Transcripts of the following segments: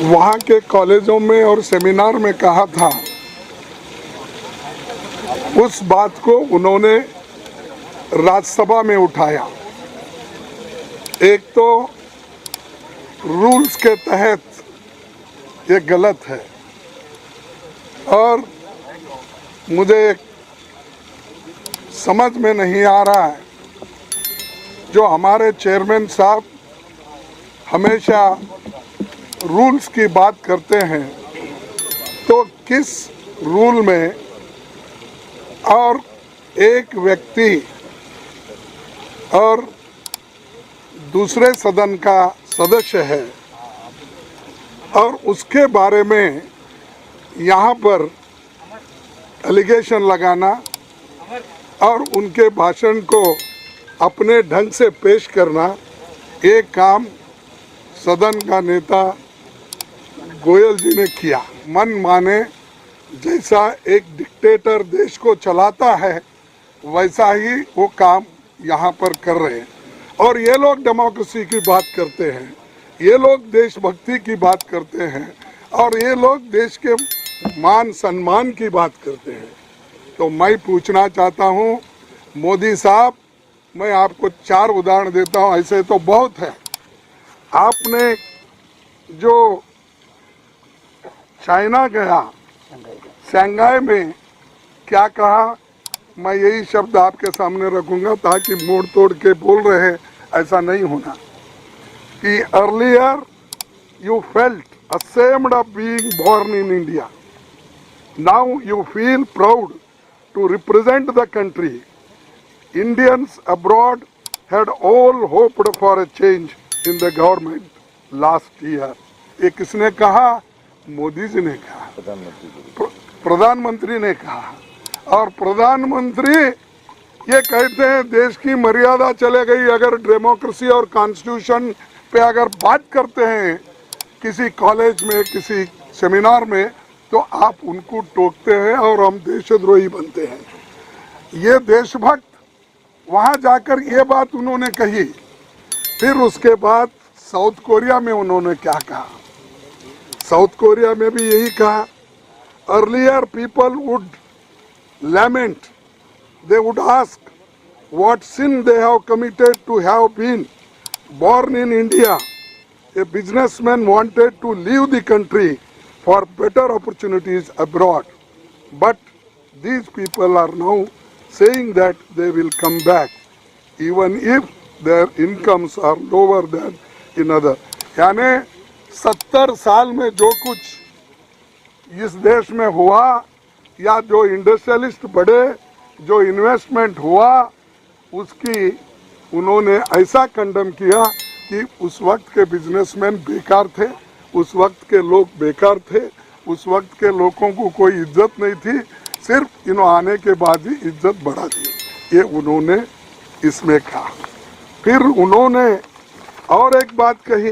वहाँ के कॉलेजों में और सेमिनार में कहा था, उस बात को उन्होंने राज्यसभा में उठाया। एक तो रूल्स के तहत ये गलत है और मुझे समझ में नहीं आ रहा है, जो हमारे चेयरमैन साहब हमेशा रूल्स की बात करते हैं, तो किस रूल में और एक व्यक्ति और दूसरे सदन का सदस्य है और उसके बारे में यहाँ पर एलिगेशन लगाना और उनके भाषण को अपने ढंग से पेश करना, ये काम सदन का नेता गोयल जी ने किया। मन माने जैसा एक डिक्टेटर देश को चलाता है वैसा ही वो काम यहाँ पर कर रहे हैं। और ये लोग डेमोक्रेसी की बात करते हैं, ये लोग देशभक्ति की बात करते हैं और ये लोग देश के मान सम्मान की बात करते हैं। तो मैं पूछना चाहता हूँ मोदी साहब, मैं आपको 4 उदाहरण देता हूँ, ऐसे तो बहुत है। आपने जो चाइना गया, शंघाई में क्या कहा, मैं यही शब्द आपके सामने रखूंगा ताकि मोड़ तोड़ के बोल रहे ऐसा नहीं होना कि earlier you felt ashamed of being born in India. Now you feel proud to represent the country. Indians abroad had all hoped for a change in the government last year. ये किसने कहा? मोदी जी ने कहा, प्रधानमंत्री ने कहा। और प्रधानमंत्री ये कहते हैं देश की मर्यादा चले गई। अगर डेमोक्रेसी और कॉन्स्टिट्यूशन पे अगर बात करते हैं किसी कॉलेज में, किसी सेमिनार में, तो आप उनको टोकते हैं और हम देशद्रोही बनते हैं। ये देशभक्त वहाँ जाकर ये बात उन्होंने कही। फिर उसके बाद साउथ कोरिया में उन्होंने क्या कहा? साउथ कोरिया में भी यही कहा, earlier people would lament, they would ask what sin they have committed to have been born in India. A businessman wanted to leave the country for better opportunities abroad, but these people are now saying that they will come back even if their incomes are lower than in other. यानी 70 साल में जो कुछ इस देश में हुआ या जो इंडस्ट्रियलिस्ट बढ़े, जो इन्वेस्टमेंट हुआ, उसकी उन्होंने ऐसा कंडम किया कि उस वक्त के बिजनेसमैन बेकार थे, उस वक्त के लोग बेकार थे, उस वक्त के लोगों को कोई इज्जत नहीं थी, सिर्फ इन्होंने आने के बाद ही इज्जत बढ़ा दी। ये उन्होंने इसमें कहा। फिर उन्होंने और एक बात कही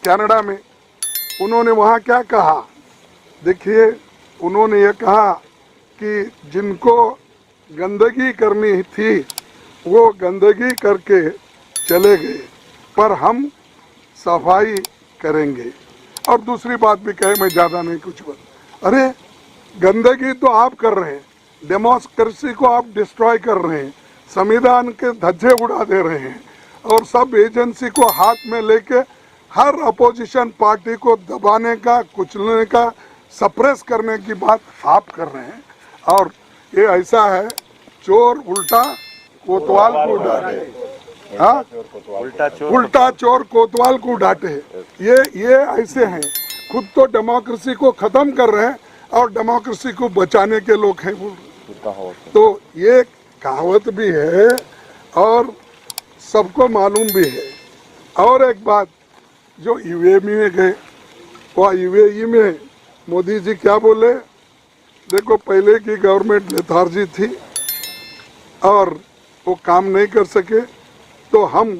कनाडा में। उन्होंने वहाँ क्या कहा? देखिए, उन्होंने ये कहा कि जिनको गंदगी करनी थी वो गंदगी करके चले गए, पर हम सफाई करेंगे। और दूसरी बात भी कहे, मैं ज़्यादा नहीं कुछ बोल। अरे गंदगी तो आप कर रहे हैं, डेमोक्रेसी को आप डिस्ट्रॉय कर रहे हैं, संविधान के धज्जे उड़ा दे रहे हैं और सब एजेंसी को हाथ में लेके हर अपोजिशन पार्टी को दबाने का, कुचलने का, सप्रेस करने की बात आप कर रहे हैं। और ये ऐसा है, चोर उल्टा कोतवाल को डांटे, हाँ, उल्टा चोर कोतवाल को डांटे। ये ऐसे हैं, खुद तो डेमोक्रेसी को खत्म कर रहे हैं और डेमोक्रेसी को बचाने के लोग हैं वो। तो ये कहावत भी है और सबको मालूम भी है। और एक बात, जो यूएई में गए, वह यूएई में मोदी जी क्या बोले? देखो, पहले की गवर्नमेंट लेथार्जी थी और वो काम नहीं कर सके, तो हम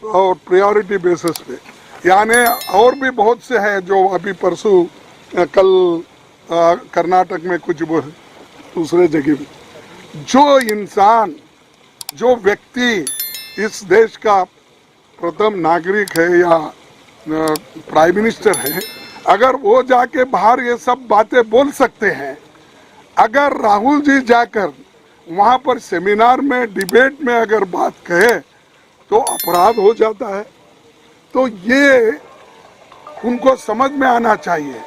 और प्रायोरिटी बेसिस पे, यानी और भी बहुत से हैं जो अभी परसों कल कर्नाटक में कुछ दूसरे जगह भी, जो इंसान, जो व्यक्ति इस देश का प्रथम नागरिक है या प्राइम मिनिस्टर हैं, अगर वो जाके बाहर ये सब बातें बोल सकते हैं, अगर राहुल जी जाकर वहाँ पर सेमिनार में डिबेट में अगर बात कहे तो अपराध हो जाता है। तो ये उनको समझ में आना चाहिए।